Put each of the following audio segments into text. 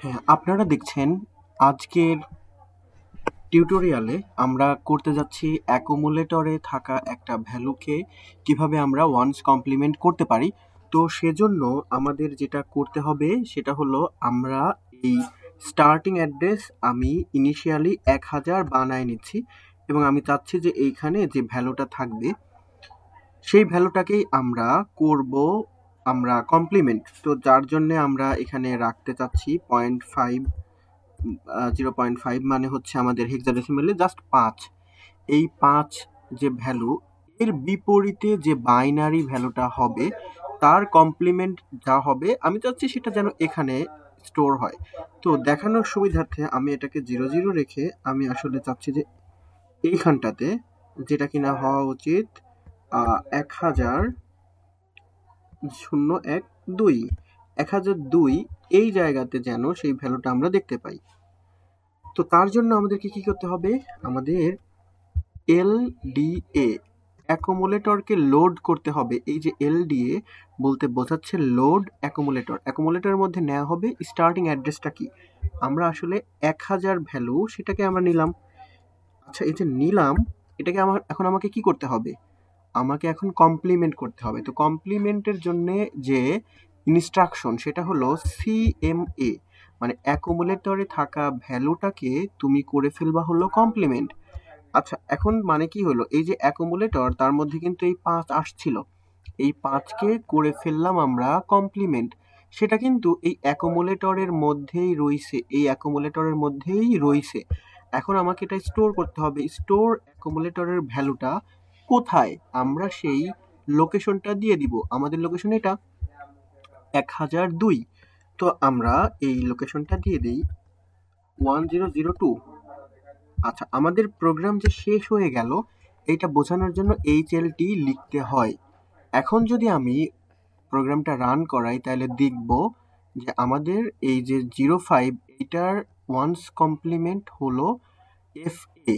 হ্যাঁ, আপনারা দেখছেন আজকের টিউটোরিয়ালে আমরা করতে যাচ্ছি অ্যাকুমুলেটরে থাকা একটা ভ্যালুকে কিভাবে আমরা ওয়ান্স কমপ্লিমেন্ট করতে পারি। তো সেজন্য আমাদের যেটা করতে হবে সেটা হলো আমরা এই স্টার্টিং অ্যাড্রেস আমি ইনিশিয়ালি 1000 বানায় নিচ্ছি এবং আমি চাচ্ছি যে এইখানে যে ভ্যালুটা থাকবে সেই ভ্যালুটাকেই আমরা করব আমরা কমপ্লিমেন্ট। তো যার জন্যে আমরা এখানে রাখতে চাচ্ছি 0.5 0.5 মানে হচ্ছে আমাদের হেক্সাডেসিমেলে জাস্ট 5। এই 5 যে ভ্যালু এর বিপরীতে যে বাইনারি ভ্যালুটা হবে তার কমপ্লিমেন্ট যা হবে আমি চাচ্ছি সেটা যেন এখানে স্টোর হয়। তো দেখানোর সুবিধার্থে আমি এটাকে 00 রেখে আমি আসলে চাচ্ছি যে এইখানটাতে যেটা কিনা হওয়া উচিত 1002 এই জায়গাতে যেন সেই ভ্যালুটা আমরা দেখতে পাই। তো তার জন্য আমাদেরকে কি করতে হবে, আমাদের এলডিএ অ্যাকুমুলেটরকে লোড করতে হবে। এই যে এলডিএ বলতে বোঝাচ্ছে লোড অ্যাকুমুলেটর। অ্যাকুমুলেটরের মধ্যে নেওয়া হবে স্টার্টিং অ্যাড্রেসটা কি, আমরা আসলে 1000 ভ্যালু সেটাকে আমরা নিলাম। আচ্ছা, এই যে নিলাম এটাকে এখন আমাকে কি করতে হবে, আমাকে এখন কমপ্লিমেন্ট করতে হবে। তো কমপ্লিমেন্টের জন্য যে ইনস্ট্রাকশন সেটা হলো সিএমএ, মানে অ্যাকুমুলেটরে থাকা ভ্যালুটাকে তুমি করে ফেলবা হলো কমপ্লিমেন্ট। আচ্ছা, এখন মানে কি হলো, এই যে অ্যাকুমুলেটর তার মধ্যে কিন্তু এই 5 আসছিল, এই 5কে করে ফেললাম আমরা কমপ্লিমেন্ট। সেটা কিন্তু এই অ্যাকুমুলেটরের মধ্যেই রইছে, এই অ্যাকুমুলেটরের মধ্যেই রইছে। এখন আমাকে এটা স্টোর করতে হবে। স্টোর অ্যাকুমুলেটরের ভ্যালুটা কোথায়, আমরা সেই লোকেশনটা দিয়ে দিব। আমাদের লোকেশন এটা 1002। তো আমরা এই লোকেশনটা দিয়ে দিই 1002। আচ্ছা, আমাদের প্রোগ্রাম যে শেষ হয়ে গেল এইটা বোঝানোর জন্য HLT লিখতে হয়। এখন যদি আমি প্রোগ্রামটা রান করাই তাহলে দেখব যে আমাদের এই যে 05 এটার ওয়ান্স কমপ্লিমেন্ট হলো FA।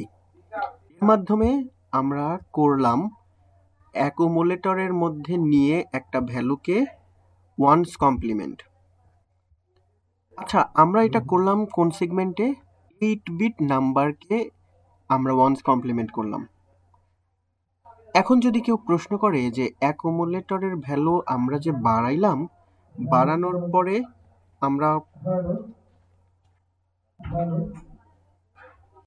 এর মাধ্যমে আমরা করলাম অ্যাকুমুলেটরের মধ্যে নিয়ে একটা ভ্যালুকে ওয়ান্স কমপ্লিমেন্ট। আচ্ছা, আমরা এটা করলাম কোন সেগমেন্টে, 8 বিট নাম্বারকে আমরা ওয়ান্স কমপ্লিমেন্ট করলাম। এখন যদি কেউ প্রশ্ন করে যে অ্যাকুমুলেটরের ভ্যালু আমরা যে বাড়াইলাম, বাড়ানোর পরে আমরা